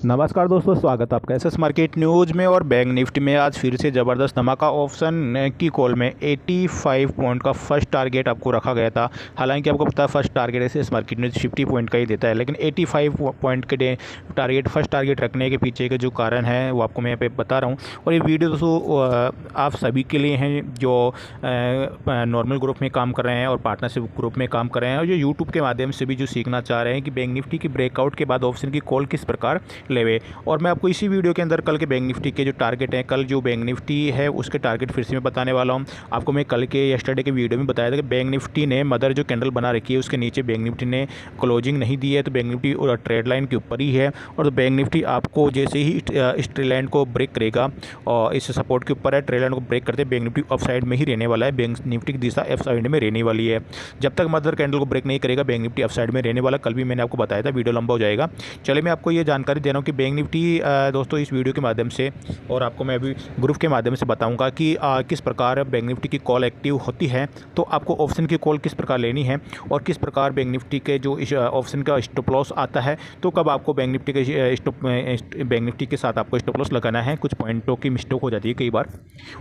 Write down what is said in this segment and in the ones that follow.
नमस्कार दोस्तों, स्वागत है आपका एसएस मार्केट न्यूज़ में। और बैंक निफ्टी में आज फिर से ज़बरदस्त धमाका। ऑप्शन की कॉल में 85 पॉइंट का फर्स्ट टारगेट आपको रखा गया था। हालांकि आपको पता है first target SS market news 50 point का ही देता है, लेकिन 85 पॉइंट के टारगेट फर्स्ट टारगेट रखने के पीछे के जो कारण है वो आपको मैं यहाँ पे बता रहा हूँ। और ये वीडियो दोस्तों आप सभी के लिए हैं जो नॉर्मल ग्रुप में काम कर रहे हैं और पार्टनरशिप ग्रुप में काम कर रहे हैं, और जो यूट्यूब के माध्यम से भी जो सीखना चाह रहे हैं कि बैंक निफ्टी की ब्रेकआउट के बाद ऑप्शन की कॉल किस प्रकार लेवे। और मैं आपको इसी वीडियो के अंदर कल के बैंक निफ्टी के जो टारगेट हैं, कल जो बैंक निफ्टी है उसके टारगेट फिर से मैं बताने वाला हूं। आपको मैं कल के यस्टरडे के वीडियो में बताया था कि बैंक निफ्टी ने मदर जो कैंडल बना रखी है उसके नीचे बैंक निफ्टी ने क्लोजिंग नहीं दी है, तो बैंक निफ्टी ट्रेड लाइन के ऊपर ही है। और बैंक निफ्टी आपको जैसे ही इस ट्रेड लाइन को ब्रेक करेगा और इस सपोर्ट के ऊपर है, ट्रेड लाइन को ब्रेक करते बैंक निफ्टी अप साइड में ही रहने वाला है। बैंक निफ्टी की दिशा अप साइड में रहने वाली है। जब तक मदर कैंडल को ब्रेक नहीं करेगा बैंक निफ्टी अप साइड में रहने वाला। कल भी मैंने आपको बताया था, वीडियो लंबा हो जाएगा। चलिए मैं आपको ये जानकारी दे रहा हूँ कि बैंक निफ्टी दोस्तों इस वीडियो के माध्यम से, और आपको मैं अभी ग्रुप के माध्यम से बताऊंगा कि किस प्रकार बैंक निफ्टी की कॉल एक्टिव होती है, तो आपको ऑप्शन की कॉल किस प्रकार लेनी है, और किस प्रकार बैंक निफ्टी के जो ऑप्शन का स्टॉप लॉस आता है, तो कब आपको बैंक निफ्टी के साथ आपको स्टॉप लॉस लगाना है। कुछ पॉइंटों की मिस्टेक हो जाती है कई बार।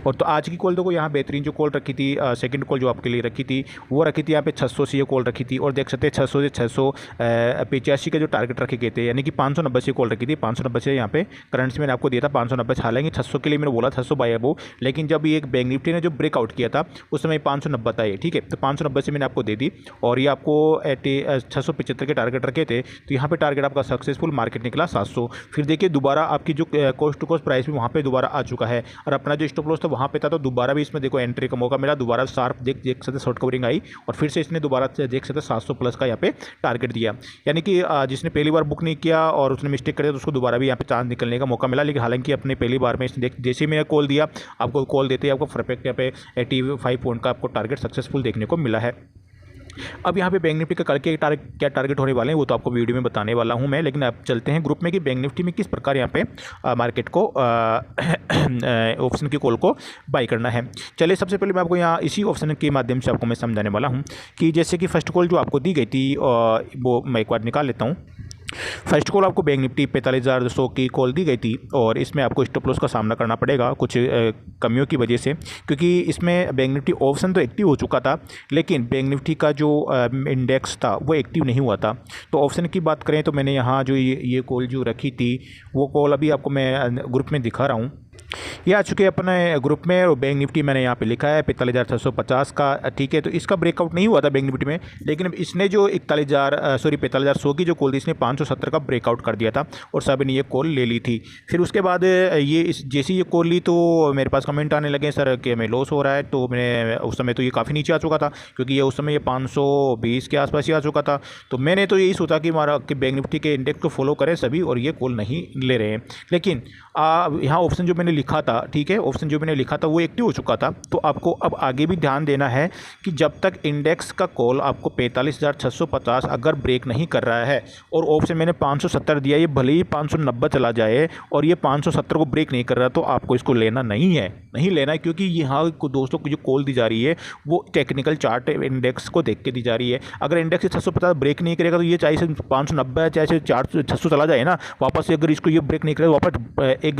और तो आज की कॉल देखो, यहाँ बेहतरीन जो कॉल रखी थी, सेकंड कॉल जो आपके लिए रखी थी वो रखी थी यहाँ पे 600 से ये कॉल रखी थी। और देख सकते हैं 600 से 685 का जो टारगेट रखे गए थे, यानी कि 590 से कॉल रखी थी। 590 से यहाँ पे करंट मैंने आपको दिया था 590। हालांकि 600 के लिए मैंने बोला 600 बाय अबो, लेकिन जब ये बैंक निफ्टी ने जो ब्रेकआउट किया था उस समय 590 था ये, ठीक है। तो 590 से मैंने आपको दे दी, और ये आपको 675 के टारगेट रखे थे। तो यहाँ पे टारगेट आपका सक्सेसफुल मार्केट निकला 700। फिर देखिए दोबारा आपकी जो कॉस्ट टू कॉस्ट प्राइस भी वहाँ पे दोबारा आ चुका है, और अपना जो स्टॉप लॉस था वहाँ पे था, तो दोबारा भी इसमें देखो एंट्री का मौका मिला। दोबारा शार्प देख सकते शॉर्ट कवरिंग आई, और फिर से इसने दोबारा देख सकते 700 प्लस का यहाँ पे टारगेट दिया। यानी कि जिसने पहली बार बुक नहीं किया और उसने मिस्टेक कर दिया तो उसको दोबारा भी यहाँ पे चांस निकलने का मौका मिला। लेकिन हालांकि अपने पहली बार में इसने जैसे ही मैंने कॉल दिया, आपको कॉल देते ही आपको परफेक्ट यहाँ पे 85 पॉइंट का आपको टारगेट सक्सेसफुल देखने को मिला है। अब यहाँ पे बैंक निफ्टी का कल के क्या टारगेट होने वाले हैं वो तो आपको वीडियो में बताने वाला हूँ मैं। लेकिन अब चलते हैं ग्रुप में कि बैंक निफ्टी में किस प्रकार यहाँ पे मार्केट को ऑप्शन की कॉल को बाई करना है। चलिए सबसे पहले मैं आपको यहाँ इसी ऑप्शन के माध्यम से आपको मैं समझाने वाला हूँ कि जैसे कि फर्स्ट कॉल जो आपको दी गई थी वो मैं एक बार निकाल लेता हूँ। फर्स्ट कॉल आपको बैंक निफ्टी 45,200 की कॉल दी गई थी, और इसमें आपको स्टॉप लॉस का सामना करना पड़ेगा कुछ कमियों की वजह से, क्योंकि इसमें बैंक निफ्टी ऑप्शन तो एक्टिव हो चुका था, लेकिन बैंक निफ्टी का जो इंडेक्स था वो एक्टिव नहीं हुआ था। तो ऑप्शन की बात करें तो मैंने यहाँ जो ये कॉल जो रखी थी वो कॉल अभी आपको मैं ग्रुप में दिखा रहा हूँ। ये आ चुके हैं अपने ग्रुप में, और बैंक निफ्टी मैंने यहाँ पे लिखा है 45,650 का, ठीक है। तो इसका ब्रेकआउट नहीं हुआ था बैंक निफ्टी में, लेकिन इसने जो 45,100 की जो कॉल थी इसने 570 का ब्रेकआउट कर दिया था, और सभी ने ये कॉल ले ली थी। फिर उसके बाद जैसी ये कॉल ली तो मेरे पास कमेंट आने लगे सर कि हमें लॉस हो रहा है। तो मैंने उस समय तो ये काफ़ी नीचे आ चुका था, क्योंकि ये उस समय ये 520 के आसपास ही आ चुका था। तो मैंने तो यही सोचा कि हमारा कि बैंक निफ्टी के इंडेक्स को फॉलो करें सभी, और ये कॉल नहीं ले रहे हैं। लेकिन यहाँ ऑप्शन जो मैंने लिखा था, ठीक है, ऑप्शन जो मैंने लिखा था वो एक्टिव हो चुका था। तो आपको अब आगे भी ध्यान देना है कि जब तक इंडेक्स का कॉल आपको 45,650 अगर ब्रेक नहीं कर रहा है, और ऑप्शन मैंने 570 दिया, ये भले ही 590 चला जाए और ये 570 को ब्रेक नहीं कर रहा, तो आपको इसको लेना नहीं है, नहीं लेना है। क्योंकि यहाँ दोस्तों को जो कॉल दी जा रही है वो टेक्निकल चार्ट इंडेक्स को देख के दी जा रही है। अगर इंडेक्स 650 ब्रेक नहीं करेगा तो ये चाहे से 590 चाहे से 600 चला जाए ना, वापस से अगर इसको ये ब्रेक नहीं करेगा वापस एक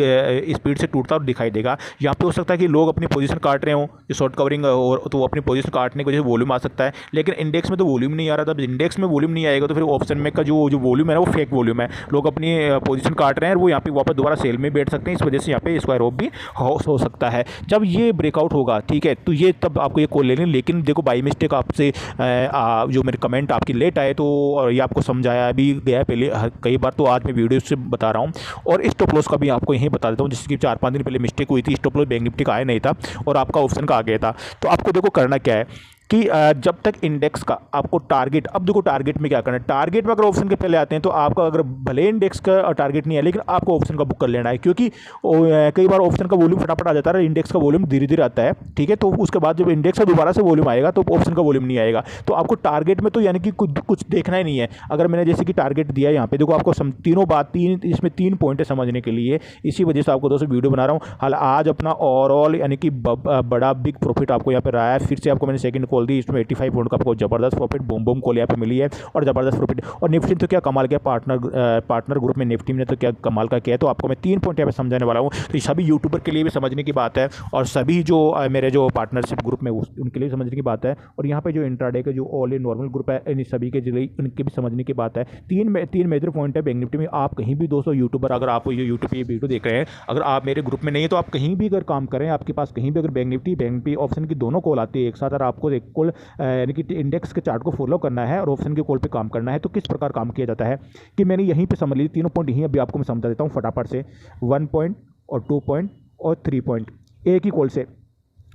स्पीड से टूटता हुआ दिखाई देगा। यहाँ पे हो सकता है कि लोग अपनी पोजीशन काट रहे हो, जो शॉर्ट कवरिंग और तो वो अपनी पोजीशन काटने की वजह से वॉल्यूम आ सकता है, लेकिन इंडेक्स में तो वॉल्यूम नहीं आ रहा था। इंडेक्स में वॉल्यूम नहीं आएगा तो फिर ऑप्शन में का जो वॉल्यूम है ना वो फेक वॉल्यूम है, लोग अपनी पोजीशन काट रहे हैं, वो यहाँ पे वापस दोबारा सेल में बैठ सकते हैं। इस वजह से यहाँ पे स्क्वायर ऑफ भी हो सकता है। जब ये ब्रेकआउट होगा, ठीक है, तो ये तब आपको ये कॉल लेनी। लेकिन देखो बाई मिस्टेक आपसे जो मेरे कमेंट आपकी लेट आए, तो और ये आपको समझाया भी गया पहले कई बार, तो आज मैं वीडियो से बता रहा हूँ। और स्टॉप लॉस का भी आपको यहीं बता देता हूँ, जिसकी 4-5 दिन पहले मिस्टेक हुई थी, स्टॉप लॉस बैंक निफ्टी का आया नहीं था और आपका ऑप्शन का आ गया था। तो आपको देखो करना क्या है कि जब तक इंडेक्स का आपको टारगेट, अब देखो टारगेट में क्या करना है। टारगेट में अगर ऑप्शन के पहले आते हैं तो आपका अगर भले इंडेक्स का टारगेट नहीं है, लेकिन आपको ऑप्शन का बुक कर लेना है, क्योंकि कई बार ऑप्शन का वॉल्यूम फटाफट आ जाता है, इंडेक्स का वॉल्यूम धीरे धीरे आता है, ठीक है। तो उसके बाद जब इंडेक्स का दोबारा से वॉल्यूम आएगा तो ऑप्शन का वॉल्यूम नहीं आएगा। तो आपको टारगेट में तो यानी कि कुछ देखना ही नहीं है। अगर मैंने जैसे कि टारगेट दिया यहाँ पे देखो, आपको इसमें 3 पॉइंट है समझने के लिए, इसी वजह से आपको दोस्तों वीडियो बना रहा हूँ। हाल आज अपना ओवरऑल यानी कि बड़ा बिग प्रॉफिट आपको यहाँ पे रहा है। फिर से आपको मैंने सेकंड कॉल कॉल दी, इसमें 85 पॉइंट का आपको जबरदस्त प्रॉफिट बूम बूम कॉल यहाँ पे मिली है और ज़बरदस्त प्रॉफिट। और निफ्टी तो क्या कमाल किया, पार्टनर ग्रुप में निफ्टी ने तो क्या कमाल का किया। तो आपको मैं 3 पॉइंट यहाँ पे समझाने वाला हूँ, तो सभी यूट्यूबर के लिए भी समझने की बात है और सभी जो मेरे जो पार्टनरशिप ग्रुप में उनके लिए समझने की बात है। और यहाँ पे जो इंट्राडे के जो ऑल इन नॉर्मल ग्रुप है इन सभी के लिए उनके भी समझने की बात है। तीन मेजर पॉइंट है बैंक निफ्टी में। आप कहीं भी दोस्तों यूट्यूबर, अगर आप ये यूट्यूब पे ये वीडियो देख रहे हैं, अगर आप मेरे ग्रुप में नहीं है तो आप कहीं भी अगर काम करें, आपके पास कहीं भी अगर बैंक निफ्टी ऑप्शन की दोनों कॉल आती है एक साथ, और आपको एक कॉल यानी कि इंडेक्स के चार्ट को फॉलो करना है और ऑप्शन के कॉल पे काम करना है, तो किस प्रकार काम किया जाता है कि मैंने यहीं पे समझ ली। तीनों पॉइंट यहीं अभी आपको मैं समझा देता हूँ फटाफट से। 1 पॉइंट और 2 पॉइंट और 3 पॉइंट एक ही कॉल से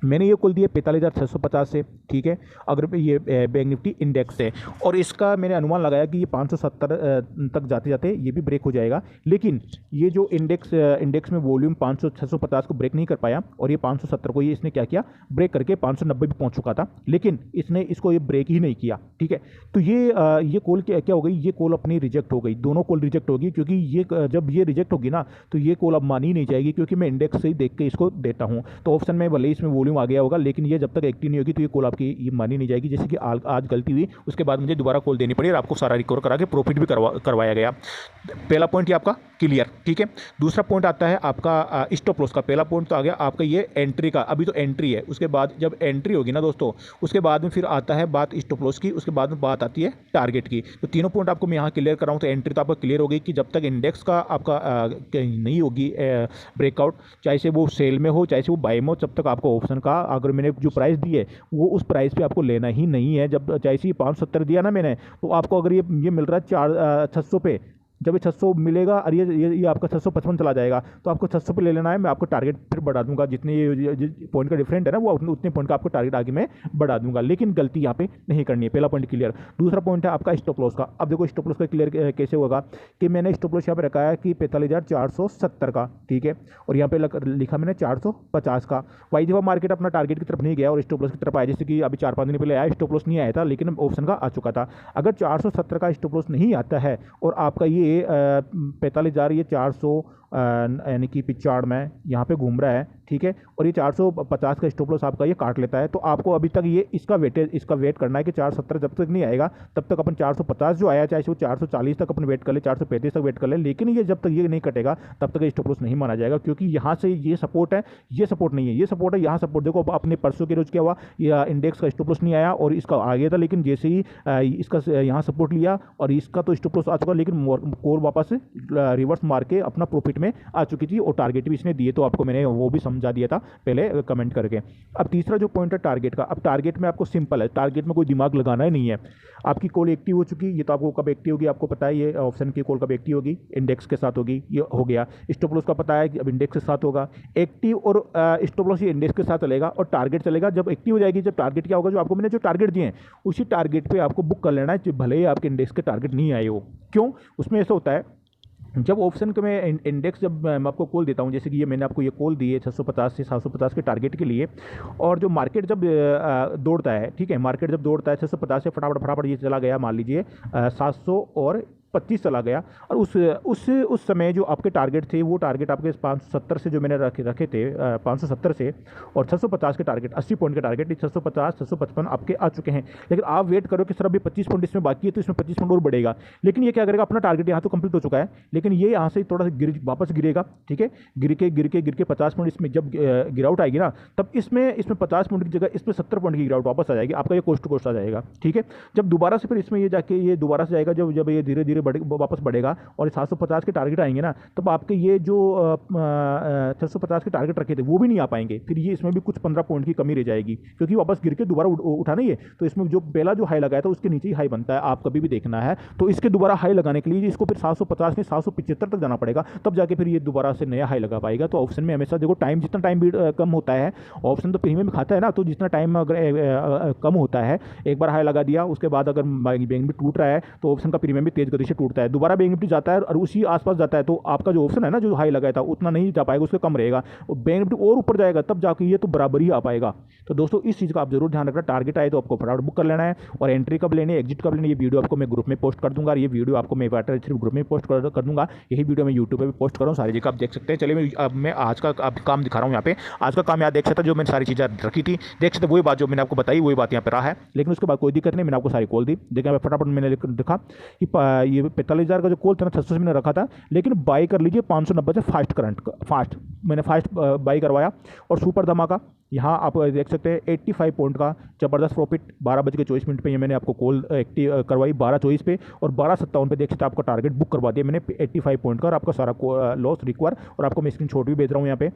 मैंने ये कॉल दिया 45,650 से, ठीक है। अगर ये बैंक निफ्टी इंडेक्स है और इसका मैंने अनुमान लगाया कि ये 570 तक जाते जाते ये भी ब्रेक हो जाएगा। लेकिन ये जो इंडेक्स में वॉल्यूम 650 को ब्रेक नहीं कर पाया और ये 570 को ये इसने क्या किया, ब्रेक करके 590 भी पहुंच चुका था, लेकिन इसने इसको ये ब्रेक ही नहीं किया, ठीक है। तो ये कॉल क्या हो गई, ये कॉल अपनी रिजेक्ट हो गई, दोनों कॉल रिजेक्ट होगी, क्योंकि ये जब ये रिजेक्ट होगी ना तो ये कॉल अब मानी नहीं जाएगी, क्योंकि मैं इंडेक्स से ही देख के इसको देता हूँ। तो ऑप्शन में भले इसमें वॉल्यूम आ गया होगा, लेकिन ये जब तक एक्टिव नहीं होगी तो ये कॉल आपकी ये मानी नहीं जाएगी। जैसे कि आज गलती हुई, उसके बाद मुझे दोबारा कॉल देनी पड़ी और आपको सारा रिकवर करा के प्रॉफिट भी करवाया गया। पहला पॉइंट ये आपका क्लियर, ठीक है। दूसरा पॉइंट आता है आपका स्टॉप लॉस का। पहला पॉइंट तो आ गया आपका ये एंट्री का, अभी तो एंट्री है, उसके बाद जब एंट्री होगी ना दोस्तों, उसके बाद में फिर आता है बात स्टॉप लॉस की, उसके बाद में बात आती है टारगेट की। तो तीनों पॉइंट आपको मैं यहाँ क्लियर कराऊँ तो एंट्री तो आपका क्लियर हो गई कि जब तक इंडेक्स का आपका नहीं होगी ब्रेकआउट, चाहे से वो सेल में हो चाहे से वो बाय में हो, तब तक आपको ऑप्शन का अगर मैंने जो प्राइस दी है वो उस प्राइस पे आपको लेना ही नहीं है। जब चाहे से 570 दिया ना मैंने, तो आपको अगर ये मिल रहा है 600 पे, जब ये 600 मिलेगा और ये आपका 655 चला जाएगा, तो आपको 600 पे ले लेना है। मैं आपको टारगेट फिर बढ़ा दूंगा, जितने ये पॉइंट का डिफरेंट है ना, वो उतने पॉइंट का आपको टारगेट आगे मैं बढ़ा दूंगा, लेकिन गलती यहाँ पे नहीं करनी है। पहला पॉइंट क्लियर। दूसरा पॉइंट है आपका स्टॉप लॉस का। अब देखो स्टॉप लॉस का क्लियर कैसे होगा कि मैंने स्टॉप लॉस यहाँ पे रखा है कि 45,470 का, ठीक है, और यहाँ पे लिखा मैंने 450 का। वही जब मार्केट अपना टारगेट की तरफ नहीं गया और स्टॉप लॉस की तरफ आया, जैसे कि अभी 4-5 दिन पहले आया, स्टॉप लॉस नहीं आया था लेकिन ऑप्शन का आ चुका था। अगर 470 का स्टॉप लॉस नहीं आता है और आपका ये 45,000 ये 400 यानी कि 95 में यहाँ पे घूम रहा है, ठीक है, और ये 450 का स्टॉप लॉस आपका ये काट लेता है, तो आपको अभी तक ये इसका वेट करना है कि 470 जब तक नहीं आएगा तब तक अपन 450 जो आया, चाहे वो 440 तक अपन वेट कर ले, 435 तक वेट कर ले, लेकिन ये जब तक ये नहीं कटेगा तब तक ये स्टॉप लॉस नहीं माना जाएगा, क्योंकि यहाँ से ये सपोर्ट है, ये सपोर्ट नहीं है, ये सपोर्ट है, यहाँ सपोर्ट। देखो अपने परसों के रोज क्या हुआ, ये इंडेक्स का स्टॉप लॉस नहीं आया और इसका आ गया था, लेकिन जैसे ही इसका यहाँ सपोर्ट लिया और इसका तो स्टॉप लॉस आ चुका, लेकिन कोर वापस रिवर्स मार के अपना प्रॉफिट में आ चुकी थी और टारगेट भी इसने दिए, तो आपको मैंने वो भी समझा दिया था पहले कमेंट करके। अब तीसरा जो पॉइंट है टारगेट का। अब टारगेट में आपको सिंपल है, टारगेट में कोई दिमाग लगाना ही नहीं है। आपकी कॉल एक्टिव हो चुकी, ये तो आपको कब एक्टिव होगी आपको पता है, ये ऑप्शन की कॉल कब एक्टिव होगी, इंडेक्स के साथ होगी, ये हो गया। स्टॉप लॉस का पता है कि अब इंडेक्स के साथ होगा, एक्टिव और स्टॉप लॉस ये इंडेक्स के साथ चलेगा और टारगेट चलेगा जब एक्टिव हो जाएगी। जब टारगेट क्या होगा, जो आपको मैंने जो टारगेट दिए हैं उसी टारगेट पे आपको बुक कर लेना है, भले ही आपके इंडेक्स के टारगेट नहीं आए हो। क्यों? उसमें ऐसा होता है जब ऑप्शन के मैं इंडेक्स जब मैं आपको कॉल देता हूं, जैसे कि ये मैंने आपको ये कॉल दी है 650 से 750 के टारगेट के लिए, और जो मार्केट जब दौड़ता है, ठीक है, मार्केट जब दौड़ता है 650 से फटाफट ये चला गया, मान लीजिए 725 चला गया, और उस समय जो आपके टारगेट थे वो टारगेट आपके 570 से जो मैंने रखे थे 570 से, और 650 के टारगेट 80 पॉइंट के टारगेट 650 655 आपके आ चुके हैं। लेकिन आप वेट करो कि सर अभी 25 पॉइंट इसमें बाकी है, तो इसमें 25 पॉइंट और बढ़ेगा। लेकिन ये क्या करेगा, अपना टारगेट यहाँ तो कंप्लीट हो चुका है, लेकिन ये यहाँ से थोड़ा सा वापस गिरेगा, ठीक है, गिर के 50 पॉइंट इसमें जब गिरावट आएगी ना, तब इसमें 50 पॉइंट की जगह इसमें 70 पॉइंट की गिरावट वापस आ जाएगी, आपका ये कोस्ट टू कोस्ट आ जाएगा, ठीक है। जब दोबारा से फिर इसमें ये जाके ये दोबारा से जाएगा, जब ये धीरे धीरे वापस बढ़ेगा और 750 के टारगेट आएंगे ना, तब आपके ये जो 650 के टारगेट रखे थे वो भी नहीं आ पाएंगे, फिर ये इसमें भी कुछ 15 पॉइंट की कमी रह जाएगी, क्योंकि वापस गिर के दोबारा उठा नहीं है, तो इसमें जो पहला जो हाई लगाया था उसके नीचे ही हाई बनता है, आप कभी भी देखना है। तो इसके दोबारा हाई लगाने के लिए इसको फिर 750 में 775 तक जाना पड़ेगा, तब जाके फिर ये दोबारा से नया हाई लगा पाएगा। तो ऑप्शन में हमेशा देखो टाइम, जितना टाइम भी कम होता है, ऑप्शन तो प्रीमियम खाता है ना, तो जितना टाइम अगर कम होता है, एक बार हाई लगा दिया, उसके बाद अगर बैंक भी टूट रहा है तो ऑप्शन का प्रीमियम भी तेज गति से टूटता है, दोबारा बैंक निफ्टी जाता है और उसी आसपास जाता है, तो आपका जो ऑप्शन है ना, जो हाई लगाया था उतना नहीं जा पाएगा, उससे कम रहेगा, और बैंक निफ्टी और ऊपर जाएगा तब जाके ये तो बराबर ही आ पाएगा। तो दोस्तों इस चीज़ का आप जरूर ध्यान रखना, टारगेट आए तो आपको फटाफट बुक कर लेना है, और एंट्री कब लेनी है, एग्जिट कब लेनी है, ये वीडियो आपको मैं ग्रुप में पोस्ट कर दूंगा, और ये वीडियो आपको मैं वाटर सिर्फ ग्रुप में पोस्ट कर दूंगा, यही वीडियो मैं यूट्यूब पर भी पोस्ट कर रहा हूँ, सारी जगह आप देख सकते हैं। चलिए मैं आज का काम दिखा रहा हूँ। यहाँ पे आज का काम यहाँ देख सकते हैं, जो मैंने सारी चीज़ें रखी थी, देख सकते वही बात जो मैंने आपको बताई वही बात यहाँ पे रहा है, लेकिन उसके बाद कोई दिक्कत नहीं, मैंने आपको सारी कॉल दी। देखिए फटाफट मैंने दिखा कि ये 45,000 का जो कॉल था ना 600 से मैंने रखा था, लेकिन बाई कर लीजिए 590 से फास्ट मैंने फास्ट बाई करवाया, और सुपर धमाका यहाँ आप देख सकते हैं 85 पॉइंट का ज़बरदस्त प्रॉफिट 12:24 पे ये मैंने आपको कॉल एक्टिव करवाई 12:24 पे, और 12:57 पे देख सकते हैं आपका टारगेट बुक करवा दिया मैंने 85 पॉइंट का, और आपका सारा लॉस रिकवर, और आपको मैं स्क्रीन शॉट भी भेज रहा हूँ यहाँ पे,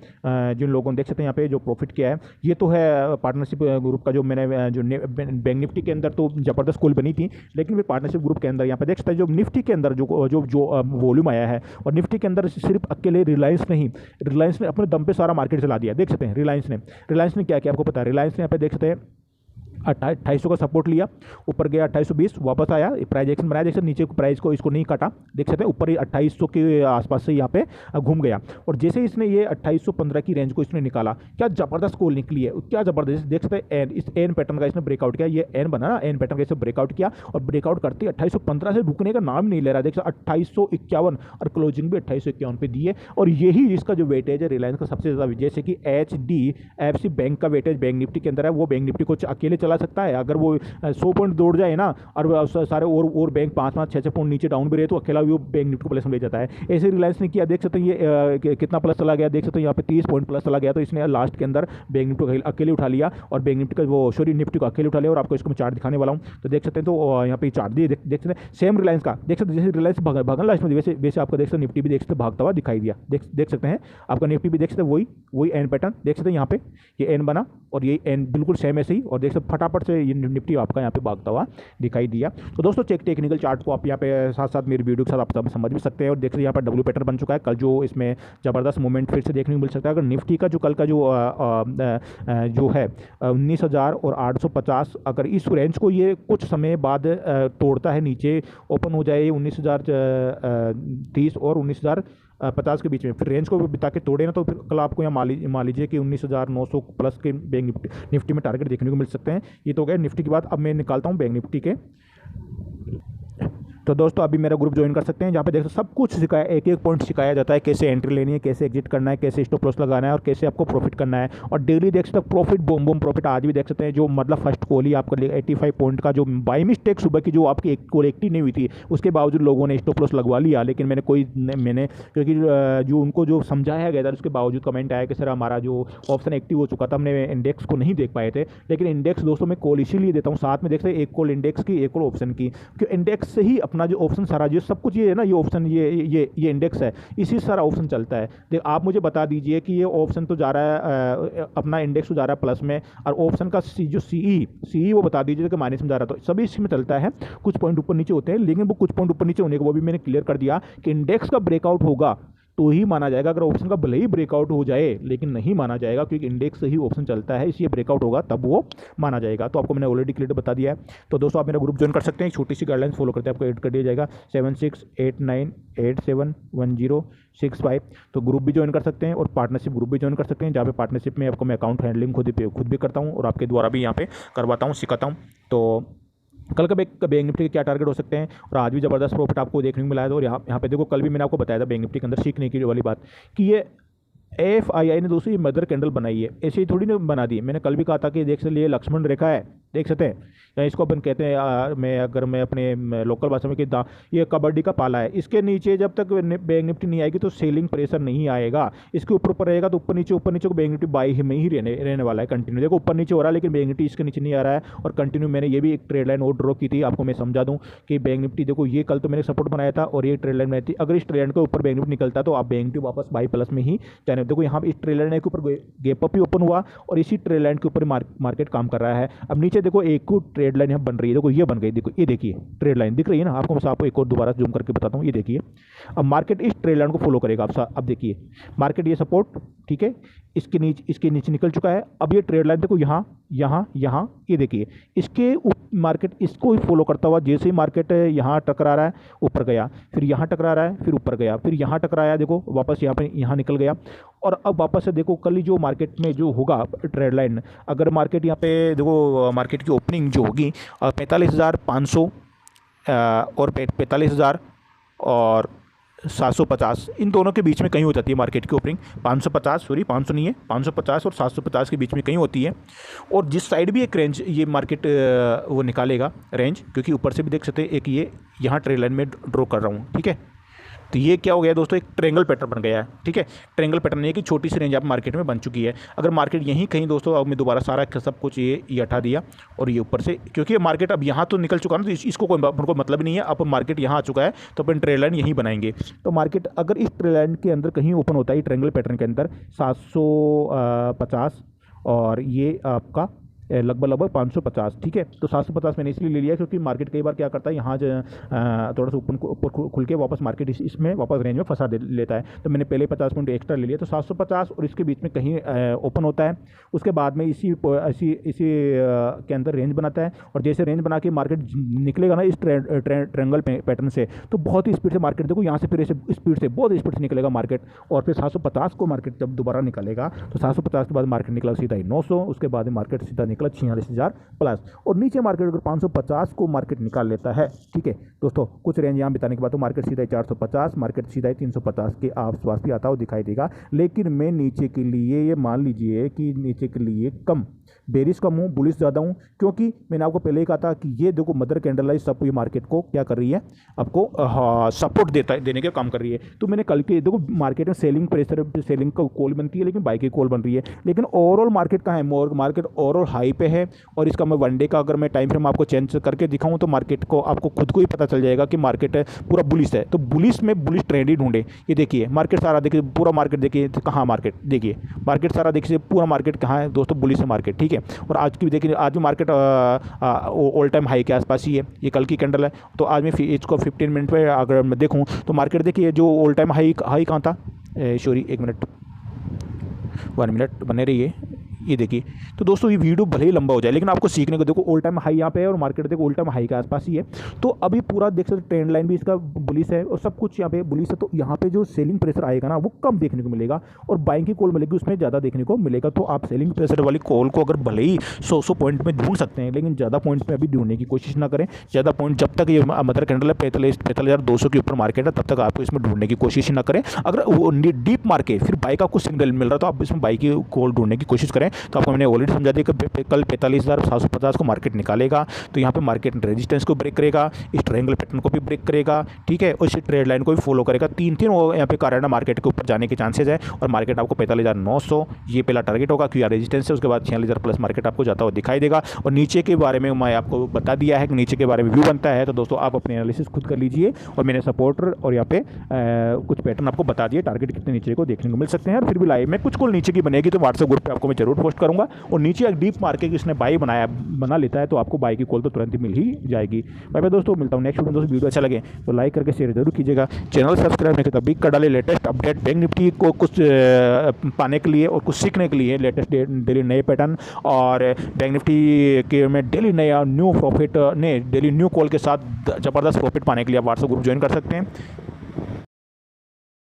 जिन लोगों ने देख सकते हैं यहाँ पे जो प्रॉफिट किया है। ये तो है पार्टनरशिप ग्रुप का, जो मैंने जो बैंक निफ्टी के अंदर तो ज़बरदस्त कॉल बनी थी, लेकिन फिर पार्टनरशिप ग्रुप के अंदर यहाँ पे देख सकते हैं जो निफ्टी के अंदर जो वॉल्यूम आया है, और निफ्टी के अंदर सिर्फ अकेले रिलायंस नहीं, रिलायंस ने अपने दम पे सारा मार्केट चला दिया। देख सकते हैं रिलायंस ने क्या किया आपको पता है, रिलायंस ने यहाँ पे देख सकते हैं 2800 का सपोर्ट लिया, ऊपर गया 2820, वापस आया, प्राइस एक्शन बनाया, देख सकते नीचे प्राइस को इसको नहीं काटा, देख सकते हैं ऊपर ही 2800 के आसपास से यहाँ पे घूम गया, और जैसे इसने ये 2815 की रेंज को इसने निकाला, क्या जबरदस्त कॉल निकली है, क्या जबरदस्त, देख सकते हैं इस एन पैटर्न का इसने ब्रेकआउट किया, ये एन बना ना, एन पैटर्न का इसने ब्रेकआउट किया, और ब्रेकआउट करते 2815 से रुकने का नाम नहीं ले रहा, देख सकते 2851, और क्लोजिंग भी 2851 पे दी है, और यही इसका जो वेटेज है रिलायंस का सबसे ज़्यादा, जैसे कि HDFC बैंक का वेटेज बैंक निफ्टी के अंदर है, वो बैंक निफ्टी को अकेले चला सकता है, अगर वो 100 पॉइंट दौड़ जाए ना, और सारे और बैंक 5-5 6-6 पॉइंट नीचे डाउन भी रहे, तो अकेला वो बैंक निफ्टी को प्लस में ले जाता है। ऐसे रिलायंस ने किया, देख सकते हैं ये कितना प्लस चला गया, देख सकते हैं यहाँ पे 30 पॉइंट प्लस चला गया, तो इसने लास्ट के अंदर बैंक निफ्टी को अकेले उठा लिया, और बैंक निफ्टी का वो सॉरी निफ्टी को अकेले उठा लिया, और आपको इसको मैं चार्ट दिखाने वाला हूँ, तो देख सकते हैं, तो यहाँ पे चार्ट दिए, देख सकते हैं सेम रिलायंस का, देख सकते हैं जैसे रिलायंस भागन लास्ट में, वैसे आपको देख सकते निफ्टी भी देख सकते भागता हुआ दिखाई दिया, देख सकते हैं आपका निफ्टी भी देख सकते वही एन पैटर्न, देख सकते हैं यहाँ पे ये एन बना, और ये एन बिल्कुल सेम ऐसे ही, और देख सकते फटाफट से ये निफ्टी आपका यहाँ पे भागता हुआ दिखाई दिया। तो दोस्तों टेक्निकल चार्ट को आप यहाँ पे साथ साथ मेरी वीडियो के साथ आप समझ भी सकते हैं, और देख सकते यहाँ पर डब्ल्यू पैटर्न बन चुका है, कल जो इसमें ज़बरदस्त मूवमेंट फिर से देखने को मिल सकता है। अगर निफ्टी का जो कल का जो है 19,000 और 850, अगर इस रेंज को ये कुछ समय बाद तोड़ता है, नीचे ओपन हो जाए 19,030 और 19,050 के बीच में, फिर रेंज को बिता के तोड़े ना, तो फिर कल आपको यहाँ मान लीजिए कि 19,900 प्लस के बैंक निफ्टी में टारगेट देखने को मिल सकते हैं। ये तो गए निफ्टी की बात, अब मैं निकालता हूँ बैंक निफ्टी के। तो दोस्तों अभी मेरा ग्रुप ज्वाइन कर सकते हैं, जहाँ पे देखो सब कुछ सिखाया, एक एक पॉइंट सिखाया जाता है, कैसे एंट्री लेनी है, कैसे एग्जिट करना है, कैसे स्टॉप लॉस लगाना है, और कैसे आपको प्रॉफिट करना है, और डेली देख सकते हैं प्रॉफिट बूम प्रॉफिट आज भी देख सकते हैं, जो मतलब फर्स्ट कॉल ही आपका 85 पॉइंट का, जो बाई मिस्टेक सुबह की जो आपकी एक कॉल एक्टिव नहीं हुई थी, उसके बावजूद लोगों ने स्टॉप लॉस लगवा लिया, लेकिन मैंने क्योंकि जो उनको जो समझाया गया था उसके बावजूद कमेंट आया कि सर हमारा जो ऑप्शन एक्टिव हो चुका था, हमने इंडेक्स को नहीं देख पाए थे, लेकिन इंडेक्स दोस्तों मैं कॉल इसीलिए देता हूँ साथ में, देख सकते एक कॉल इंडेक्स की, एक कॉल ऑप्शन की, क्योंकि इंडेक्स से ही अपना जो ऑप्शन सारा जो सब कुछ ये है ना, ये ऑप्शन ये इंडेक्स है, इसी सारा ऑप्शन चलता है। देख आप मुझे बता दीजिए कि ये ऑप्शन तो जा रहा है अपना इंडेक्स तो जा रहा है प्लस में, और ऑप्शन का जो सीई वो बता दीजिए कि माइनस में जा रहा है, तो सभी इसमें चलता है, कुछ पॉइंट ऊपर नीचे होते हैं, लेकिन वो कुछ पॉइंट ऊपर नीचे होने को वो भी मैंने क्लियर कर दिया कि इंडेक्स का ब्रेकआउट होगा तो ही माना जाएगा, अगर ऑप्शन का भले ही ब्रेकआउट हो जाए लेकिन नहीं माना जाएगा, क्योंकि इंडेक्स से ही ऑप्शन चलता है, इसलिए ब्रेकआउट होगा तब वो माना जाएगा। तो आपको मैंने ऑलरेडी क्लियर बता दिया है। तो दोस्तों आप मेरा ग्रुप ज्वाइन कर सकते हैं, छोटी सी गाइडलाइंस फॉलो करते हैं आपको ऐड कर दिया जाएगा 7689871065, तो ग्रुप भी ज्वाइन कर सकते हैं, और पार्टनरशिप ग्रुप भी ज्वाइन कर सकते हैं, जहाँ पे पार्टनरशिप में आपको मैं अकाउंट हैंडलिंग खुद भी करता हूँ, और आपके द्वारा भी यहाँ पे करवाता हूँ, सिखाता हूँ। तो कल का बैंक निफ्टी के क्या टारगेट हो सकते हैं, और आज भी ज़बरदस्त प्रॉफिट आपको देखने को मिला है। और यहाँ पे देखो कल भी मैंने आपको बताया था बैंक निफ्टी के अंदर सीखने की वाली बात कि ये FII ने दोस्तों ये मदर कैंडल बनाई है, ऐसे ही थोड़ी ना बना दी। मैंने कल भी कहा था कि देख सकते ये लक्ष्मण रेखा है, देख सकते हैं, या इसको अपन कहते हैं अगर मैं अपने लोकल भाषा में कहता, ये कबड्डी का पाला है। इसके नीचे जब तक बैंक निफ्टी नहीं आएगी तो सेलिंग प्रेशर नहीं आएगा, इसके ऊपर रहेगा तो ऊपर नीचे को बैंक निफ्टी बाई में ही रहने वाला है कंटिन्यू। देखो ऊपर नीचे हो रहा है लेकिन बैंक निफ्टी इसके नीचे नहीं आ रहा है, और कंटिन्यू मैंने ये भी एक ट्रेड लाइन और ड्रॉ की थी, आपको मैं समझा दूँ कि बैंक निफ्टी देखो ये कल तो मैंने सपोर्ट बनाया था और ये ट्रेड लाइन बनाई थी, अगर इस ट्रेड लाइन के ऊपर बैंक निफ्टी निकलता तो आप बैंक निफ्टी वापस बाई प्लस में ही जाने। देखो यहाँ इस ट्रेड लाइन के ऊपर गैप अप ही ओपन हुआ, और इसी ट्रेड लाइन के ऊपर मार्केट काम कर रहा है। अब नीचे देखो एक ट्रेड लाइन यहाँ बन रही है, देखो ये बन गई, देखो ये देखिए ट्रेड लाइन दिख रही है ना आपको, मैं आपको एक और दोबारा जूम करके बताता हूँ, ये देखिए अब मार्केट इस ट्रेड लाइन को फॉलो करेगा। अब देखिए मार्केट ये सपोर्ट ठीक है, इसके नीचे निकल चुका है। अब ये ट्रेड लाइन देखो यहाँ यहाँ यहाँ, ये देखिए इसके मार्केट इसको ही फॉलो करता हुआ जैसे ही मार्केट यहाँ टकरा रहा है ऊपर गया, फिर यहाँ टकरा रहा है फिर ऊपर गया, फिर यहाँ टकराया देखो वापस यहाँ पे यहाँ निकल गया। और अब वापस से देखो कल जो मार्केट में जो होगा ट्रेड लाइन, अगर मार्केट यहाँ पे देखो मार्केट की ओपनिंग जो होगी 45,500 और 45,000 और 750, इन दोनों के बीच में कहीं हो जाती है मार्केट की ओपनिंग। 550 सॉरी 500 नहीं है, 550 और 750 के बीच में कहीं होती है। और जिस साइड भी एक रेंज ये मार्केट वो निकालेगा रेंज, क्योंकि ऊपर से भी देख सकते हैं एक ये यहाँ ट्रेड लाइन में ड्रॉ कर रहा हूँ, ठीक है। तो ये क्या हो गया दोस्तों, एक ट्रेंगल पैटर्न बन गया है, ठीक है। ट्रेंगल पैटर्न ये कि छोटी सी रेंज आप मार्केट में बन चुकी है। अगर मार्केट यहीं कहीं दोस्तों, अब मैं दोबारा सारा सब कुछ ये हटा दिया और ये ऊपर से, क्योंकि मार्केट अब यहाँ तो निकल चुका ना, तो इसको कोई मतलब नहीं है। अब मार्केट यहाँ आ चुका है तो अपन ट्रेड लाइन यहीं बनाएंगे। तो मार्केट अगर इस ट्रेड लाइन के अंदर कहीं ओपन होता है ट्रेंगल पैटर्न के अंदर 750 और ये आपका लगभग 550, ठीक है। तो 750 मैंने इसलिए ले लिया क्योंकि मार्केट कई बार क्या करता है यहाँ थोड़ा सा ऊपर खुल के वापस मार्केट इसमें वापस रेंज में फंसा लेता है। तो मैंने पहले 50 पॉइंट एक्स्ट्रा ले लिया। तो 750 और इसके बीच में कहीं ओपन होता है, उसके बाद में इसी के अंदर रेंज बनाता है। और जैसे रेंज बना के मार्केट निकलेगा ना इस ट्रेंगल पैटर्न से, तो बहुत ही स्पीड से मार्केट देखो यहाँ से फिर स्पीड से बहुत स्पीड से निकलेगा मार्केट। और फिर 750 को मार्केट जब दोबारा निकालेगा तो 750 के बाद मार्केट निकला सीधा ही 900, उसके बाद मार्केट सीधा 46,000 प्लस। और नीचे मार्केट अगर 550 को मार्केट निकाल लेता है, ठीक है दोस्तों, कुछ रेंज यहाँ बिताने के बाद तो मार्केट सीधा 450, मार्केट सीधा 350 के आसपास भी आता हुआ दिखाई देगा। लेकिन मैं नीचे के लिए ये मान लीजिए कि नीचे के लिए कम बेरिश कम हूँ, बुलिश ज़्यादा हूँ, क्योंकि मैंने आपको पहले ही कहा था कि ये देखो मदर कैंडल है, सब ये मार्केट को क्या कर रही है, आपको सपोर्ट देने का काम कर रही है। तो मैंने कल के देखो मार्केट में सेलिंग प्रेशर, सेलिंग का कॉल बनती है, लेकिन बाई की कॉल बन रही है। लेकिन ओवरऑल मार्केट कहाँ है, मार्केट ओवरऑल हाई पे है। और इसका मैं वन डे का अगर मैं टाइम फ्रेम आपको चेंज करके दिखाऊँ तो मार्केट को आपको खुद को ही पता चल जाएगा कि मार्केट पूरा बुलिश है। तो बुलिश में बुलिश ट्रेंड ही ढूंढे। ये देखिए मार्केट सारा देखिए, पूरा मार्केट देखिए कहाँ, मार्केट देखिए, मार्केट सारा देखिए पूरा मार्केट कहाँ है दोस्तों, बुलिश है मार्केट, ठीक है। और आज की भी देखिए, आज भी मार्केट ऑल टाइम हाई के आसपास ही है। ये कल की कैंडल है। तो आज मैं इसको 15 मिनट पे अगर मैं देखूँ तो मार्केट देखिए जो ऑल टाइम हाई कहाँ था, सॉरी 1 मिनट 1 मिनट बने रहिए। ये देखिए, तो दोस्तों ये वीडियो भले ही लंबा हो जाए लेकिन आपको सीखने को, देखो ऑल टाइम हाई यहाँ पे है और मार्केट देखो ऑल टाइम हाई के आसपास ही है। तो अभी पूरा देख सकते ट्रेंड लाइन भी इसका बुलिश है और सब कुछ यहाँ पे बुलिश है। तो यहाँ पे जो सेलिंग प्रेशर आएगा ना वो कम देखने को मिलेगा और बाइंग की कॉल मिलेगी उसमें ज़्यादा देखने को मिलेगा। तो आप सेलिंग प्रेशर वाली कॉल को अगर भले ही 100 पॉइंट में ढूंढ सकते हैं, लेकिन ज़्यादा पॉइंट्स में अभी ढूंढने की कोशिश ना करें। ज़्यादा पॉइंट जब तक ये मदर कैंडल है 45,200 के ऊपर मार्केट है, तब तक आपको इसमें ढूंढने की कोशिश ना करें। अगर वो डीप मार्केट फिर बाई का कुछ सिग्नल मिल रहा तो आप इसमें बाई की कॉल ढूंढने की कोशिश करें। तो आपको मैंने ऑलरेडी समझा दिया कि कल 45,750 को मार्केट निकालेगा तो यहाँ पे मार्केट रेजिस्टेंस को ब्रेक करेगा, इस ट्रायंगल पैटर्न को भी ब्रेक करेगा, ठीक है, और इस ट्रेड लाइन को भी फॉलो करेगा। तीन वो यहाँ पे कारण मार्केट के ऊपर जाने के चांसेस है। और मार्केट आपको 45,900 ये पहला टारगेट होगा क्योंकि रेजिस्टेंस है, उसके बाद 46,000 प्लस मार्केट आपको जाता हुआ दिखाई देगा। और नीचे के बारे में मैं आपको बता दिया है कि नीचे के बारे में व्यू बनता है। तो दोस्तों आप अपने एनालिसिस खुद कर लीजिए और मैंने सपोर्टर और यहाँ पे कुछ पैटर्न आपको बता दिए, टारगेट कितने नीचे को देखने को मिल सकते हैं। और फिर भी लाइव में कुछ कॉल नीचे की बनेगी तो व्हाट्सएप ग्रुप पे आपको मैं जरूर पोस्ट करूंगा। और नीचे एक डीप मार्केट इसने बाई बना लेता है तो आपको बाई की कॉल तो तुरंत ही मिल ही जाएगी। बाय बाय दोस्तों, मिलता हूँ नेक्स्ट वीडियो। दोस्तों वीडियो अच्छा लगे तो लाइक करके शेयर जरूर कीजिएगा, चैनल सब्सक्राइब नहीं तभी कर डाले। लेटेस्ट अपडेट बैंक निफ्टी को कुछ पाने के लिए और कुछ सीखने के लिए लेटेस्ट डेली नए पैटर्न और बैंक निफ्टी के में डेली नया न्यू प्रॉफिट ने डेली न्यू कॉल के साथ ज़बरदस्त प्रॉफिट पाने के लिए आप व्हाट्सएप ग्रुप ज्वाइन कर सकते हैं।